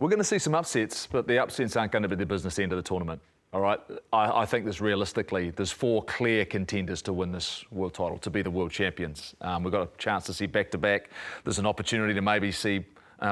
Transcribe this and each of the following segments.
We're going to see some upsets, but the upsets aren't going to be the business end of the tournament. All right, I think there's 4 clear contenders to win this world title, to be the world champions. We've got a chance to see back-to-back. There's an opportunity to maybe see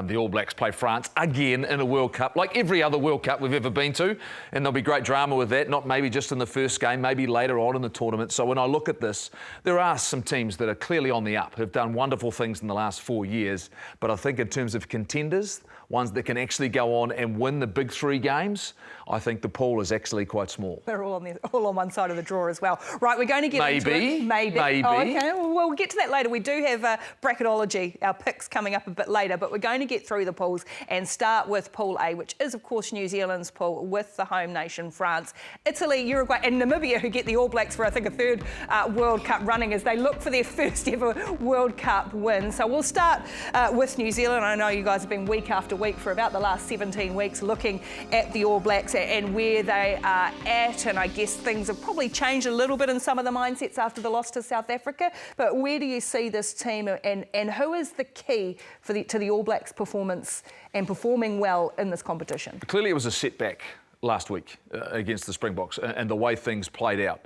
the All Blacks play France again in a World Cup, like every other World Cup we've ever been to. And there'll be great drama with that, not maybe just in the first game, maybe later on in the tournament. So when I look at this, there are some teams that are clearly on the up, who've done wonderful things in the last 4 years. But I think in terms of contenders, ones that can actually go on and win the big 3 games, I think the pool is actually quite small. They're all on one side of the draw as well. Right, we're going to get into it. Maybe. Oh, okay, well, we'll get to that later. We do have bracketology, our picks coming up a bit later, but we're going to get through the pools and start with Pool A, which is, of course, New Zealand's pool with the home nation, France, Italy, Uruguay and Namibia, who get the All Blacks for, I think, a 3rd World Cup running as they look for their first ever World Cup win. So we'll start with New Zealand. I know you guys have been week after week for about the last 17 weeks looking at the All Blacks and where they are at, and I guess things have probably changed a little bit in some of the mindsets after the loss to South Africa, but where do you see this team and who is the key to the All Blacks' performance and performing well in this competition? Clearly it was a setback last week against the Springboks and the way things played out.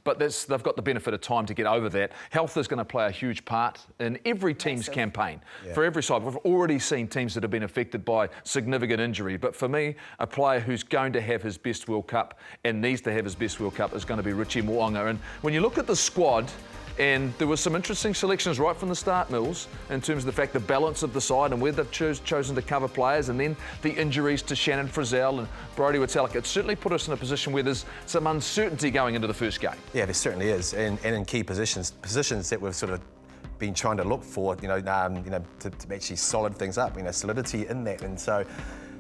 But they've got the benefit of time to get over that. Health is going to play a huge part in every team's campaign. Yeah. For every side. We've already seen teams that have been affected by significant injury. But for me, a player who's going to have his best World Cup and needs to have his best World Cup is going to be Mils Muliaina. And when you look at the squad, and there were some interesting selections right from the start, Mils, in terms of the fact the balance of the side and where they've chosen to cover players, and then the injuries to Shannon Frizzell and Brodie Witalik. It certainly put us in a position where there's some uncertainty going into the first game. Yeah, there certainly is, and in key positions that we've sort of been trying to look for, to actually solid things up, solidity in that, and so.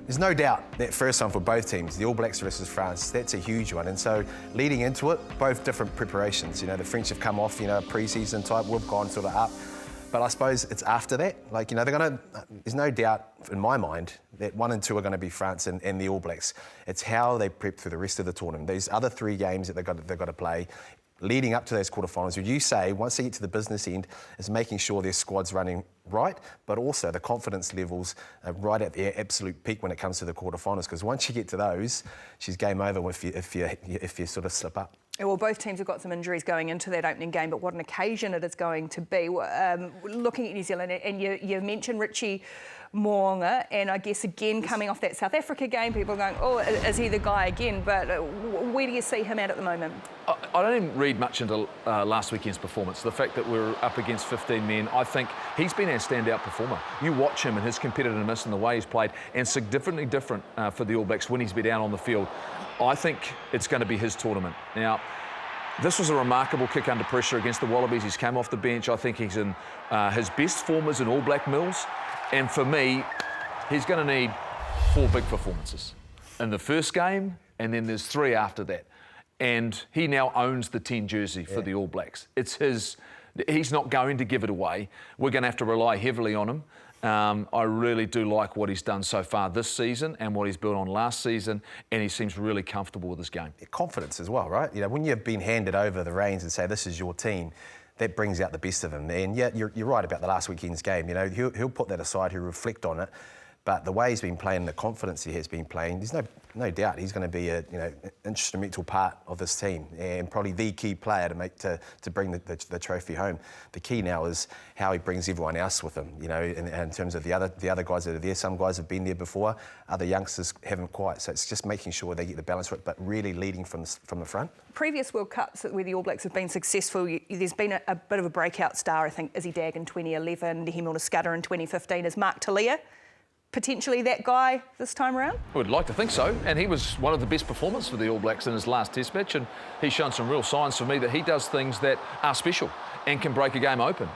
There's no doubt that first one for both teams, the All Blacks versus France, that's a huge one. And so leading into it, both different preparations. The French have come off, pre-season type, we've gone sort of up. But I suppose it's after that. There's no doubt in my mind that 1 and 2 are going to be France and the All Blacks. It's how they prep through the rest of the tournament. These other 3 games that they've got to play, leading up to those quarterfinals, would you say, once they get to the business end, is making sure their squad's running right, but also the confidence levels are right at their absolute peak when it comes to the quarterfinals? Because once you get to those, she's game over if you sort of slip up. Well, both teams have got some injuries going into that opening game, but what an occasion it is going to be. Looking at New Zealand, and you mentioned Richie Mo'unga, and I guess again coming off that South Africa game, people are going, oh, is he the guy again? But where do you see him at the moment? I don't even read much into last weekend's performance. The fact that we're up against 15 men, I think he's been our standout performer. You watch him and his competitiveness and the way he's played, and significantly different for the All Blacks when he's been down on the field. I think it's going to be his tournament. Now, this was a remarkable kick under pressure against the Wallabies. He's come off the bench. I think he's in his best form as an All Black, Mils. And for me, he's going to need 4 big performances in the first game, and then there's 3 after that. And he now owns the 10 jersey for the All Blacks. It's his. He's not going to give it away. We're going to have to rely heavily on him. I really do like what he's done so far this season and what he's built on last season, and he seems really comfortable with his game. Confidence as well, right? When you've been handed over the reins and say, this is your team, that brings out the best of him. And yeah, you're right about the last weekend's game. He'll put that aside, he'll reflect on it. But the way he's been playing, the confidence he has been playing, there's no doubt he's going to be an instrumental part of this team and probably the key player to bring the trophy home. The key now is how he brings everyone else with him. In terms of the other guys that are there. Some guys have been there before, other youngsters haven't quite. So it's just making sure they get the balance right, but really leading from the front. Previous World Cups where the All Blacks have been successful, there's been a bit of a breakout star. I think Izzy Dag in 2011, Nehemiah Scudder in 2015, is Mark Talia potentially that guy this time around? I would like to think so, and he was one of the best performers for the All Blacks in his last Test match, and he's shown some real signs for me that he does things that are special and can break a game open.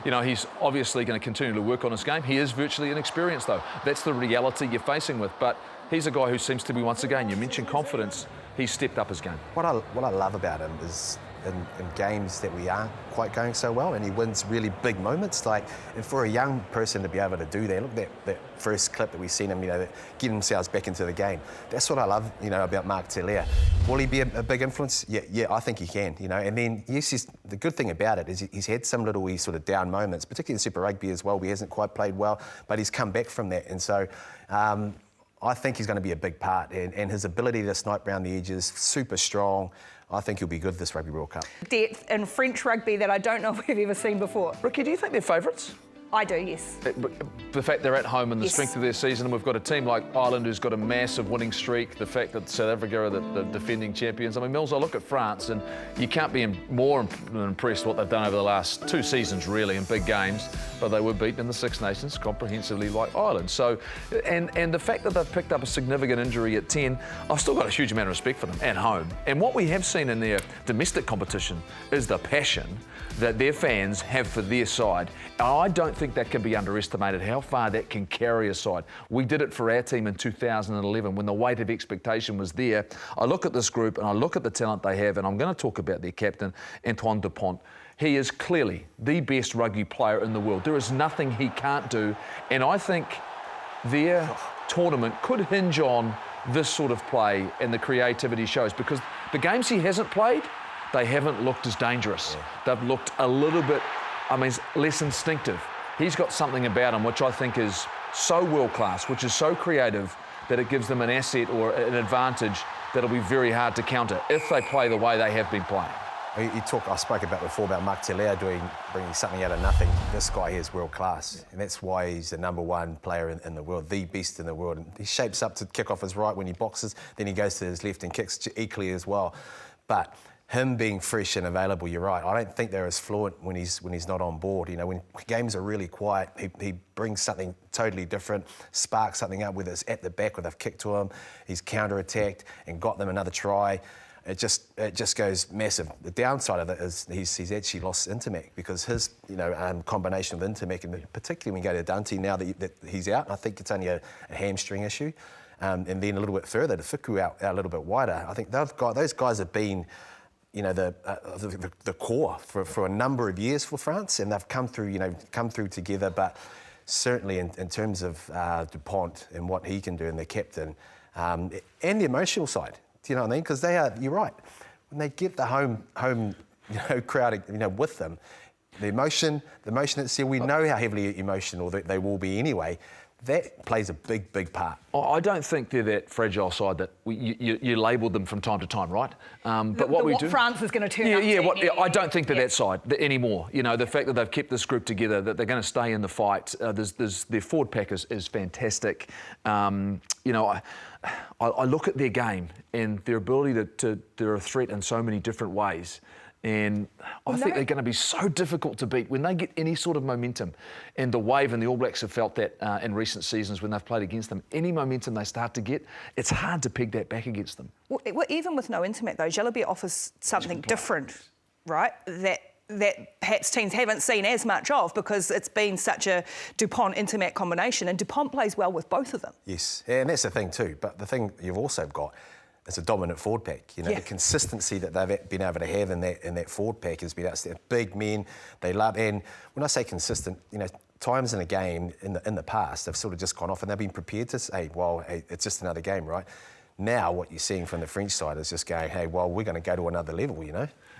He's obviously going to continue to work on his game. He is virtually inexperienced, though. That's the reality you're facing with, but he's a guy who seems to be, once again, you mentioned confidence, he's stepped up his game. What I love about him is in games that we aren't quite going so well, and he wins really big moments. And for a young person to be able to do that, look at that first clip that we've seen him, get themselves back into the game. That's what I love, about Mark Telea. Will he be a big influence? Yeah, I think he can, And then, yes, the good thing about it is he's had some little sort of down moments, particularly in Super Rugby as well, where he hasn't quite played well, but he's come back from that. And so I think he's going to be a big part, and his ability to snipe around the edges, super strong. I think he'll be good this Rugby World Cup. Depth in French rugby that I don't know if we've ever seen before. Ricky, do you think they're favourites? I do, yes. The fact they're at home and the strength of their season, and we've got a team like Ireland who's got a massive winning streak, the fact that South Africa are the defending champions. I mean, Mils, I look at France and you can't be more impressed what they've done over the last 2 seasons, really, in big games, but they were beaten in the Six Nations comprehensively like Ireland. So, and the fact that they've picked up a significant injury at 10, I've still got a huge amount of respect for them at home. And what we have seen in their domestic competition is the passion that their fans have for their side. I don't think that can be underestimated, how far that can carry a side. We did it for our team in 2011 when the weight of expectation was there. I look at this group and I look at the talent they have, and I'm going to talk about their captain, Antoine Dupont. He is clearly the best rugby player in the world. There is nothing he can't do, and I think their tournament could hinge on this sort of play and the creativity shows, because the games he hasn't played, they haven't looked as dangerous. Yeah. They've looked a little bit, less instinctive. He's got something about him which I think is so world-class, which is so creative, that it gives them an asset or an advantage that'll be very hard to counter if they play the way they have been playing. I spoke about before about Mark Telea bringing something out of nothing. This guy here is world-class, and that's why he's the #1 player in the world, the best in the world. And he shapes up to kick off his right when he boxes, then he goes to his left and kicks equally as well. But him being fresh and available, you're right. I don't think they're as fluent when he's not on board. When games are really quiet, he brings something totally different, sparks something up, whether it's at the back where they've kicked to him, he's counter-attacked and got them another try. It just goes massive. The downside of it is he's actually lost Intermac, because his combination with Intermac, and particularly when you go to Dante now that he's out, I think it's only a hamstring issue, and then a little bit further, to Fiku out a little bit wider. I think those guys have been the core for a number of years for France, and they've come through together. But certainly in terms of Dupont and what he can do, and the captain, and the emotional side, do you know what I mean? Because you're right, when they get the home crowd with them, the emotion that's there, we know how heavily emotional they will be anyway. That plays a big part. I don't think they're that fragile side that you labelled them from time to time, right? But what France is going to turn up. I don't think they're that side anymore. The fact that they've kept this group together, that they're going to stay in the fight. Their forward pack is fantastic. I look at their game and their ability they're a threat in so many different ways. And I think they're going to be so difficult to beat when they get any sort of momentum. And the Wave and the All Blacks have felt that in recent seasons when they've played against them. Any momentum they start to get, it's hard to peg that back against them. Well, even with no Intermac, though, Jalabert offers something different, right? That perhaps teams haven't seen as much of, because it's been such a Dupont-Intermac combination, and Dupont plays well with both of them. Yes, and that's the thing too. But the thing you've also got, it's a dominant forward pack. The consistency that they've been able to have in that forward pack has been outstanding. Big men, they love. And when I say consistent, times in a game in the past, they've sort of just gone off and they've been prepared to say, well, hey, it's just another game, right? Now what you're seeing from the French side is just going, hey, well, we're going to go to another level,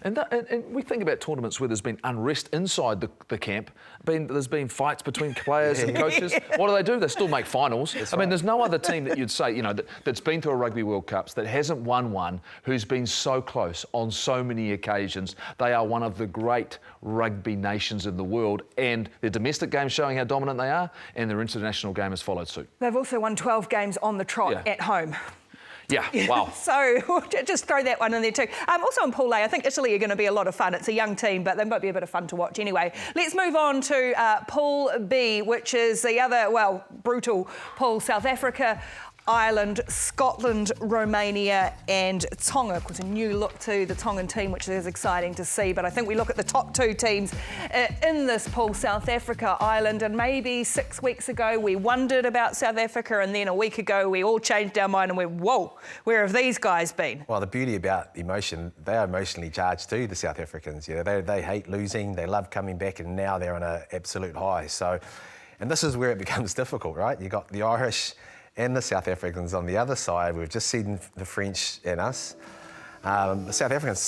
And we think about tournaments where there's been unrest inside the camp. There's been fights between players and coaches. What do? They still make finals. There's no other team that you'd say, that's been to a Rugby World Cups, that hasn't won one, who's been so close on so many occasions. They are one of the great rugby nations in the world, and their domestic game showing how dominant they are, and their international game has followed suit. They've also won 12 games on the trot at home. Yeah, wow. So just throw that one in there too. Also in Pool A, I think Italy are going to be a lot of fun. It's a young team, but they might be a bit of fun to watch anyway. Let's move on to Pool B, which is the other, brutal pool. South Africa. Ireland, Scotland, Romania and Tonga. Of course, a new look to the Tongan team, which is exciting to see. But I think we look at the top two teams in this pool, South Africa, Ireland, and maybe 6 weeks ago we wondered about South Africa, and then a week ago we all changed our mind and went, whoa, where have these guys been? Well, the beauty about emotion, they are emotionally charged too, the South Africans. You know, they hate losing, they love coming back, and now they're on an absolute high. So, and this is where it becomes difficult, right? You got the Irish and the South Africans on the other side. We've just seen the French and us. The South Africans,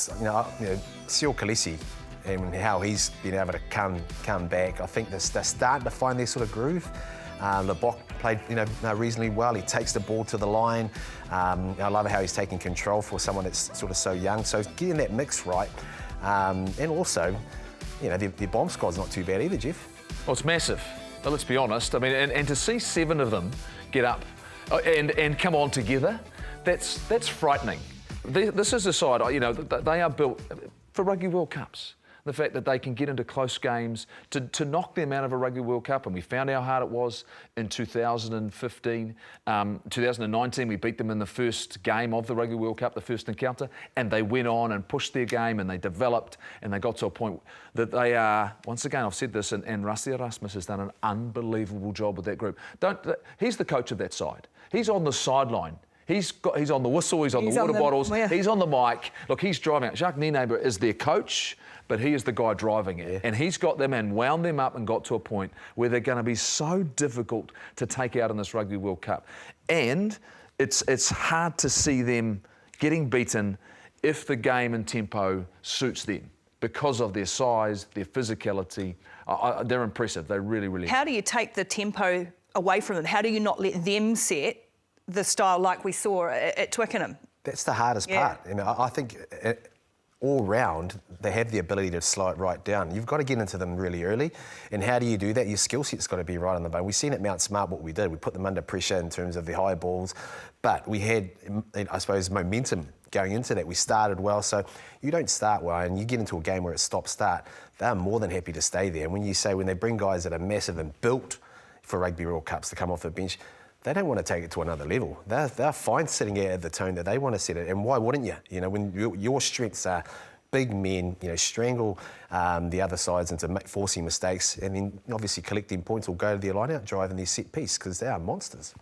Seal Khaleesi and how he's been able to come back. I think they're starting to find their sort of groove. Lebok played, reasonably well. He takes the ball to the line. I love how he's taking control for someone that's sort of so young. So getting that mix right, and also, the bomb squad's not too bad either, Jeff. Well, it's massive. But let's be honest. I mean, and to see 7 of them get up and come on together, that's frightening. This is a side, they are built for Rugby World Cups. The fact that they can get into close games, to knock them out of a Rugby World Cup, and we found how hard it was in 2015. 2019, we beat them in the first game of the Rugby World Cup, the first encounter, and they went on and pushed their game and they developed and they got to a point that they are, once again, I've said this, and Rassie Erasmus has done an unbelievable job with that group. He's the coach of that side. He's on the sideline. He's on the whistle, he's on the water bottles, he's on the mic. Look, he's driving it. Jacques Nienaber is their coach, but he is the guy driving it. Yeah. And he's got them and wound them up and got to a point where they're going to be so difficult to take out in this Rugby World Cup. And it's hard to see them getting beaten if the game and tempo suits them because of their size, their physicality. They're impressive. They really, really. How do you take the tempo away from them? How do you not let them set the style like we saw at Twickenham? That's the hardest part. I think all round they have the ability to slow it right down. You've got to get into them really early. And how do you do that? Your skill set's got to be right on the bone. We've seen at Mount Smart what we did. We put them under pressure in terms of the high balls, but we had, I suppose, momentum going into that. We started well, so you don't start well and you get into a game where it's stop-start, they're more than happy to stay there. And when they bring guys that are massive and built for Rugby World Cups to come off the bench, they don't want to take it to another level. They're fine sitting at the tone that they want to set it. And why wouldn't you? When your strengths are big men, strangle the other sides into forcing mistakes, and then obviously collecting points will go to their line-out drive and their set piece because they are monsters.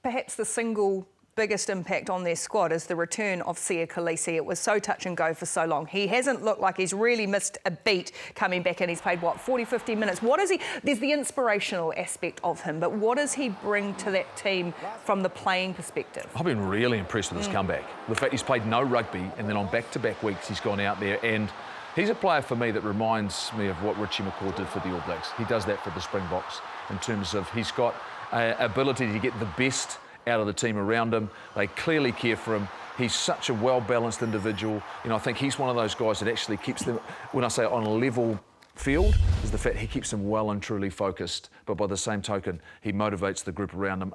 Perhaps the single biggest impact on their squad is the return of Seal Khaleesi. It was so touch and go for so long. He hasn't looked like he's really missed a beat coming back in. He's played, 40, 50 minutes. What is he? There's the inspirational aspect of him, but what does he bring to that team from the playing perspective? I've been really impressed with his comeback. The fact he's played no rugby and then on back-to-back weeks he's gone out there, and he's a player for me that reminds me of what Richie McCaw did for the All Blacks. He does that for the Springboks in terms of he's got ability to get the best out of the team around him. They clearly care for him. He's such a well-balanced individual. I think he's one of those guys that actually keeps them, when I say on a level field, is the fact he keeps them well and truly focused. But by the same token, he motivates the group around him.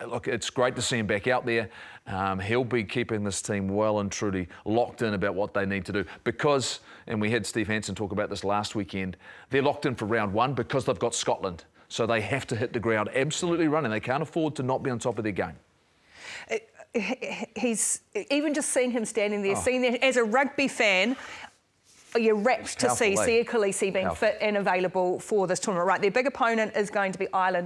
Look, it's great to see him back out there. He'll be keeping this team well and truly locked in about what they need to do because, and we had Steve Hansen talk about this last weekend, they're locked in for round 1 because they've got Scotland. So they have to hit the ground absolutely running. They can't afford to not be on top of their game. He's even just seeing him standing there, seeing that as a rugby fan, you're rapt to see Seal Khaleesi being fit and available for this tournament. Right, their big opponent is going to be Ireland.